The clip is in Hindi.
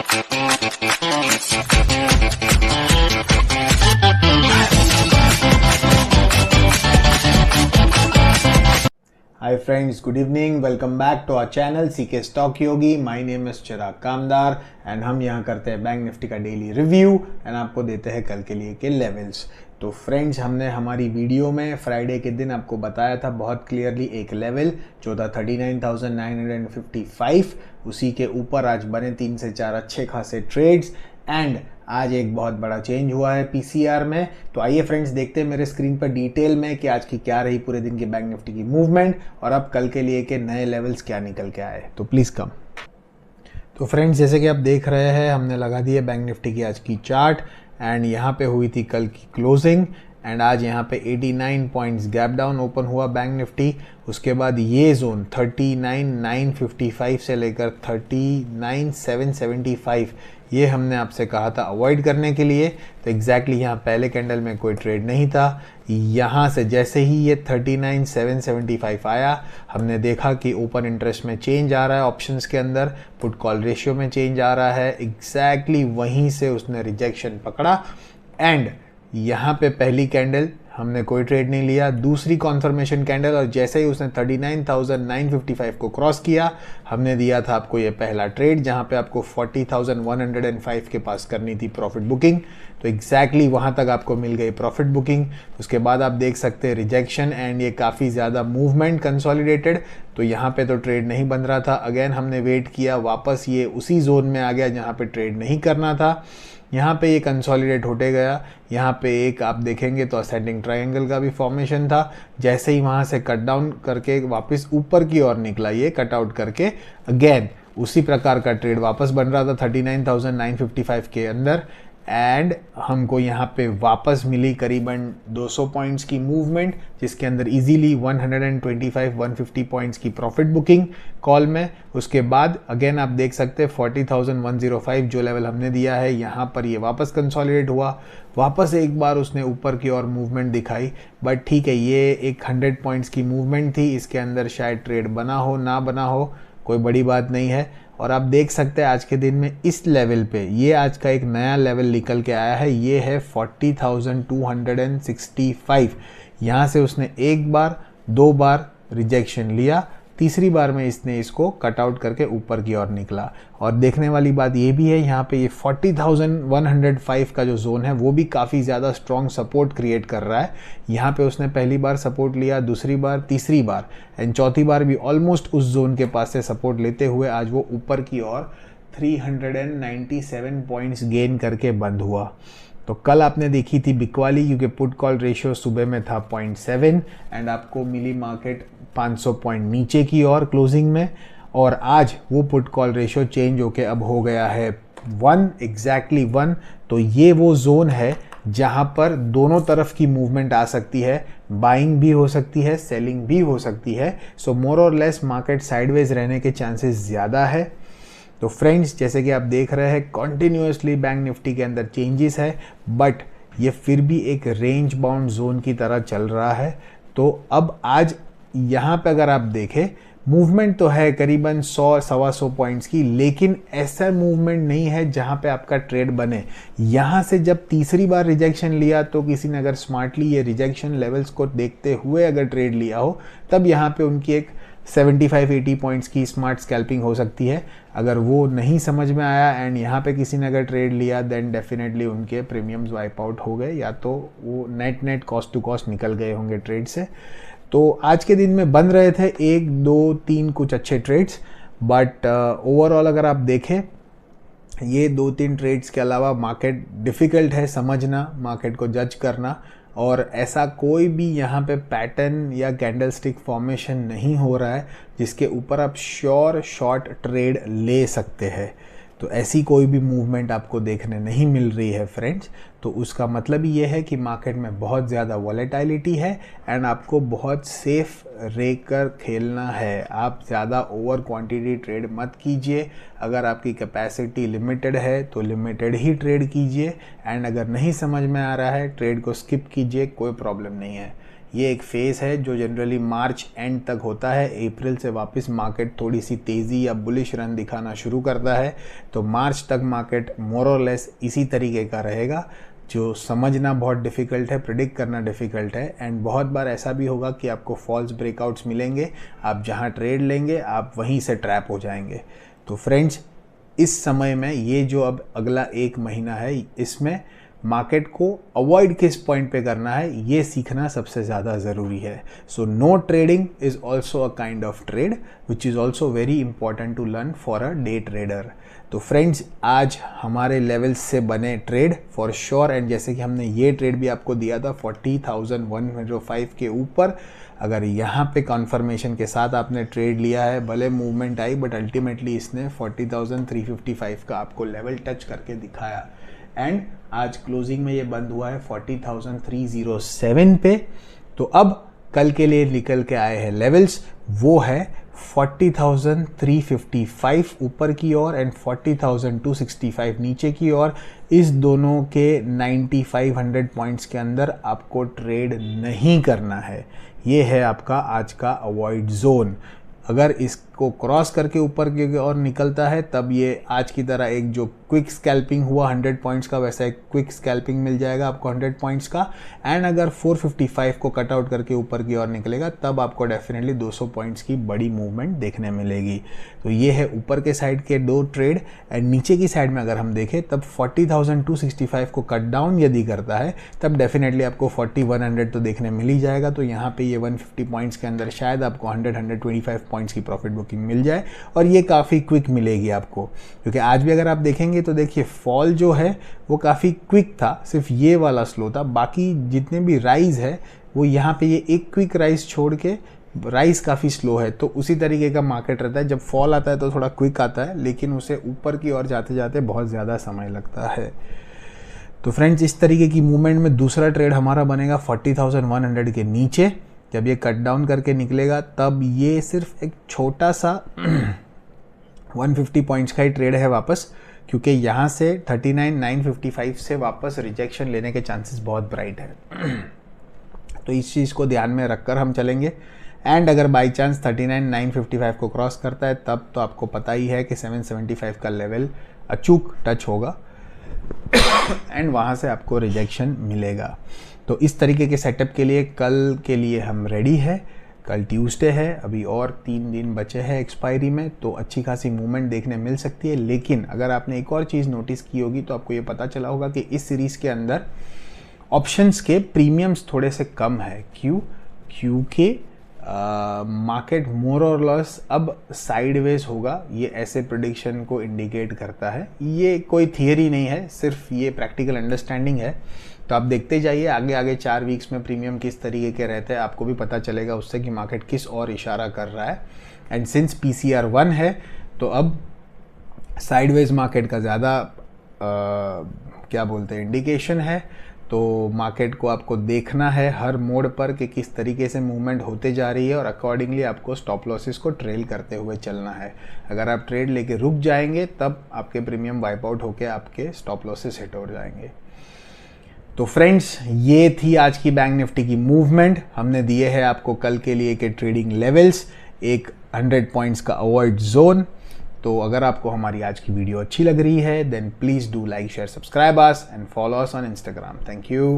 Hi friends, good evening. Welcome back to our channel CK Stock Yogi. My name is Chirag Kamdar and हम यहाँ करते हैं बैंक निफ्टी का डेली रिव्यू एंड आपको देते हैं कल के लिए के लेवल्स। तो फ्रेंड्स, हमने हमारी वीडियो में फ्राइडे के दिन आपको बताया था बहुत क्लियरली एक लेवल जो था 39,955, उसी के ऊपर आज बने 3 से 4 अच्छे खासे ट्रेड्स एंड आज एक बहुत बड़ा चेंज हुआ है पीसीआर में। तो आइए फ्रेंड्स देखते हैं मेरे स्क्रीन पर डिटेल में कि आज की क्या रही पूरे दिन की बैंक निफ्टी की मूवमेंट और अब कल के लिए के नए लेवल्स क्या निकल के आए। तो प्लीज़ कम। तो फ्रेंड्स, जैसे कि आप देख रहे हैं हमने लगा दी है बैंक निफ्टी की आज की चार्ट एंड यहाँ पे हुई थी कल की क्लोजिंग एंड आज यहाँ पे 89 पॉइंट्स गैप डाउन ओपन हुआ बैंक निफ्टी। उसके बाद ये जोन 39,955 से लेकर 39,775 ये हमने आपसे कहा था अवॉइड करने के लिए। तो एग्जैक्टली यहाँ पहले कैंडल में कोई ट्रेड नहीं था। यहाँ से जैसे ही ये 39,775 आया हमने देखा कि ओपन इंटरेस्ट में चेंज आ रहा है, ऑप्शंस के अंदर पुट कॉल रेशियो में चेंज आ रहा है। एग्जैक्टली वहीं से उसने रिजेक्शन पकड़ा एंड यहाँ पे पहली कैंडल हमने कोई ट्रेड नहीं लिया, दूसरी कॉन्फर्मेशन कैंडल और जैसे ही उसने 39,955 को क्रॉस किया हमने दिया था आपको ये पहला ट्रेड जहाँ पे आपको 40,105 के पास करनी थी प्रॉफिट बुकिंग। तो एग्जैक्टली वहाँ तक आपको मिल गई प्रॉफिट बुकिंग। उसके बाद आप देख सकते हैं रिजेक्शन एंड ये काफ़ी ज़्यादा मूवमेंट कंसोलिडेटेड। तो यहाँ पे तो ट्रेड नहीं बन रहा था। अगेन हमने वेट किया, वापस ये उसी जोन में आ गया जहाँ पे ट्रेड नहीं करना था। यहाँ पे ये कंसोलिडेट होते गया। यहाँ पे एक आप देखेंगे तो असेंडिंग ट्रायंगल का भी फॉर्मेशन था। जैसे ही वहाँ से कट डाउन करके वापस ऊपर की ओर निकला ये कट आउट करके, अगेन उसी प्रकार का ट्रेड वापस बन रहा था 39,955 के अंदर एंड हमको यहाँ पे वापस मिली करीबन 200 पॉइंट्स की मूवमेंट जिसके अंदर इजीली 125-150 पॉइंट्स की प्रॉफिट बुकिंग कॉल में। उसके बाद अगेन आप देख सकते हैं 40,105 जो लेवल हमने दिया है यहाँ पर ये वापस कंसोलिडेट हुआ। वापस एक बार उसने ऊपर की ओर मूवमेंट दिखाई, बट ठीक है ये एक 100 पॉइंट्स की मूवमेंट थी, इसके अंदर शायद ट्रेड बना हो ना बना हो कोई बड़ी बात नहीं है। और आप देख सकते हैं आज के दिन में इस लेवल पे ये आज का एक नया लेवल निकल के आया है, ये है 40,265। यहाँ से उसने एक बार दो बार रिजेक्शन लिया, तीसरी बार में इसने इसको कट आउट करके ऊपर की ओर निकला। और देखने वाली बात ये भी है यहाँ पे ये 40,105 का जो जोन है वो भी काफ़ी ज़्यादा स्ट्रॉन्ग सपोर्ट क्रिएट कर रहा है। यहाँ पे उसने पहली बार सपोर्ट लिया, दूसरी बार, तीसरी बार एंड चौथी बार भी ऑलमोस्ट उस जोन के पास से सपोर्ट लेते हुए आज वो ऊपर की ओर 397 पॉइंट्स गेन करके बंद हुआ। तो कल आपने देखी थी बिकवाली क्योंकि पुट कॉल रेशियो सुबह में था 0.7 एंड आपको मिली मार्केट 500 पॉइंट नीचे की ओर क्लोजिंग में, और आज वो पुट कॉल रेशियो चेंज होके अब हो गया है 1, एग्जैक्टली 1। तो ये वो जोन है जहां पर दोनों तरफ की मूवमेंट आ सकती है, बाइंग भी हो सकती है, सेलिंग भी हो सकती है। सो मोर और लेस मार्केट साइडवेज रहने के चांसेस ज़्यादा है। तो फ्रेंड्स, जैसे कि आप देख रहे हैं कॉन्टिन्यूसली बैंक निफ्टी के अंदर चेंजेस है, बट ये फिर भी एक रेंज बाउंड जोन की तरह चल रहा है। तो अब आज यहाँ पे अगर आप देखें मूवमेंट तो है करीबन 100-125 पॉइंट्स की, लेकिन ऐसा मूवमेंट नहीं है जहाँ पे आपका ट्रेड बने। यहाँ से जब तीसरी बार रिजेक्शन लिया तो किसी ने अगर स्मार्टली ये रिजेक्शन लेवल्स को देखते हुए अगर ट्रेड लिया हो तब यहाँ पे उनकी एक 75-80 पॉइंट्स की स्मार्ट स्कैल्पिंग हो सकती है। अगर वो नहीं समझ में आया एंड यहाँ पे किसी ने अगर ट्रेड लिया देन डेफिनेटली उनके प्रीमियम्स वाइप आउट हो गए, या तो वो नेट कॉस्ट टू कॉस्ट निकल गए होंगे ट्रेड से। तो आज के दिन में बन रहे थे 1, 2, 3 कुछ अच्छे ट्रेड्स, बट ओवरऑल अगर आप देखें ये 2-3 ट्रेड्स के अलावा मार्केट डिफ़िकल्ट है समझना, मार्केट को जज करना, और ऐसा कोई भी यहाँ पे पैटर्न या कैंडलस्टिक फॉर्मेशन नहीं हो रहा है जिसके ऊपर आप श्योर शॉर्ट ट्रेड ले सकते हैं। तो ऐसी कोई भी मूवमेंट आपको देखने नहीं मिल रही है फ्रेंड्स। तो उसका मतलब ये है कि मार्केट में बहुत ज़्यादा वॉलेटिलिटी है एंड आपको बहुत सेफ रहकर खेलना है। आप ज़्यादा ओवर क्वांटिटी ट्रेड मत कीजिए। अगर आपकी कैपेसिटी लिमिटेड है तो लिमिटेड ही ट्रेड कीजिए, एंड अगर नहीं समझ में आ रहा है ट्रेड को स्किप कीजिए, कोई प्रॉब्लम नहीं है। ये एक फेज़ है जो जनरली मार्च एंड तक होता है। अप्रैल से वापस मार्केट थोड़ी सी तेज़ी या बुलिश रन दिखाना शुरू करता है, तो मार्च तक मार्केट मोर और लेस इसी तरीके का रहेगा, जो समझना बहुत डिफ़िकल्ट है, प्रिडिक्ट करना डिफ़िकल्ट है। एंड बहुत बार ऐसा भी होगा कि आपको फॉल्स ब्रेकआउट्स मिलेंगे, आप जहां ट्रेड लेंगे आप वहीं से ट्रैप हो जाएंगे। तो फ्रेंड्स, इस समय में ये जो अब अगला एक महीना है, इसमें मार्केट को अवॉइड किस पॉइंट पे करना है ये सीखना सबसे ज़्यादा ज़रूरी है। So no trading is also a kind of trade which is also very important to learn for a day trader. तो फ्रेंड्स, आज हमारे लेवल्स से बने ट्रेड फॉर श्योर, एंड जैसे कि हमने ये ट्रेड भी आपको दिया था 40,105 के ऊपर, अगर यहाँ पे कॉन्फर्मेशन के साथ आपने ट्रेड लिया है, भले मूवमेंट आई बट अल्टीमेटली इसने 40,355 का आपको लेवल टच करके दिखाया। एंड आज क्लोजिंग में ये बंद हुआ है 40,307 पे। तो अब कल के लिए निकल के आए हैं लेवल्स, वो है 40,355 ऊपर की ओर एंड 40,265 नीचे की ओर। इस दोनों के 9500 पॉइंट्स के अंदर आपको ट्रेड नहीं करना है। ये है आपका आज का अवॉइड जोन। अगर इसको क्रॉस करके ऊपर की ओर निकलता है तब ये आज की तरह एक जो क्विक स्कैल्पिंग हुआ 100 पॉइंट्स का, वैसा एक क्विक स्कैल्पिंग मिल जाएगा आपको 100 पॉइंट्स का। एंड अगर 455 को कट आउट करके ऊपर की ओर निकलेगा तब आपको डेफिनेटली 200 पॉइंट्स की बड़ी मूवमेंट देखने मिलेगी। तो ये है ऊपर के साइड के दो ट्रेड। एंड नीचे की साइड में अगर हम देखें तब 40,265 को कट डाउन यदि करता है तब डेफिनेटली आपको 40,100 तो देखने मिल ही जाएगा। तो यहाँ पे ये 150 पॉइंट्स के अंदर शायद आपको 100-125 पॉइंट्स की प्रॉफिट बुकिंग मिल जाए, और ये काफ़ी क्विक मिलेगी आपको, क्योंकि आज भी अगर आप देखेंगे तो देखिए फॉल जो है वो काफ़ी क्विक था, सिर्फ ये वाला स्लो था। बाकी जितने भी राइज है वो यहाँ पे ये एक क्विक राइज छोड़ के राइज काफ़ी स्लो है। तो उसी तरीके का मार्केट रहता है, जब फॉल आता है तो थोड़ा क्विक आता है, लेकिन उसे ऊपर की ओर जाते जाते बहुत ज़्यादा समय लगता है। तो फ्रेंड्स, इस तरीके की मूवमेंट में दूसरा ट्रेड हमारा बनेगा 40,100 के नीचे। जब ये कट डाउन करके निकलेगा तब ये सिर्फ एक छोटा सा 150 पॉइंट्स का ही ट्रेड है वापस, क्योंकि यहाँ से 39,955 से वापस रिजेक्शन लेने के चांसेस बहुत ब्राइट है। तो इस चीज़ को ध्यान में रखकर हम चलेंगे। एंड अगर बाई चांस 39,955 को क्रॉस करता है तब तो आपको पता ही है कि 775 का लेवल अचूक टच होगा एंड वहाँ से आपको रिजेक्शन मिलेगा। तो इस तरीके के सेटअप के लिए कल के लिए हम रेडी है। कल ट्यूसडे है, अभी और 3 दिन बचे हैं एक्सपायरी में, तो अच्छी खासी मूवमेंट देखने मिल सकती है। लेकिन अगर आपने एक और चीज़ नोटिस की होगी तो आपको ये पता चला होगा कि इस सीरीज़ के अंदर ऑप्शंस के प्रीमियम्स थोड़े से कम है। क्योंकि मार्केट मोर और लेस अब साइडवेज होगा, ये ऐसे प्रेडिक्शन को इंडिकेट करता है। ये कोई थियरी नहीं है, सिर्फ ये प्रैक्टिकल अंडरस्टैंडिंग है। तो आप देखते जाइए आगे आगे 4 वीक्स में प्रीमियम किस तरीके के रहते हैं, आपको भी पता चलेगा उससे कि मार्केट किस और इशारा कर रहा है। एंड सिंस PCR 1 है तो अब साइडवेज मार्केट का ज़्यादा क्या बोलते हैं इंडिकेशन है। तो मार्केट को आपको देखना है हर मोड पर कि किस तरीके से मूवमेंट होते जा रही है, और अकॉर्डिंगली आपको स्टॉप लॉसेस को ट्रेल करते हुए चलना है। अगर आप ट्रेड लेके रुक जाएंगे तब आपके प्रीमियम वाइप आउट होकर आपके स्टॉप लॉसेस हिट हो जाएंगे। तो फ्रेंड्स, ये थी आज की बैंक निफ्टी की मूवमेंट। हमने दिए हैं आपको कल के लिए के ट्रेडिंग लेवल्स, एक 100 पॉइंट्स का अवॉइड जोन। तो अगर आपको हमारी आज की वीडियो अच्छी लग रही है then please do like share subscribe us and follow us on Instagram. Thank you.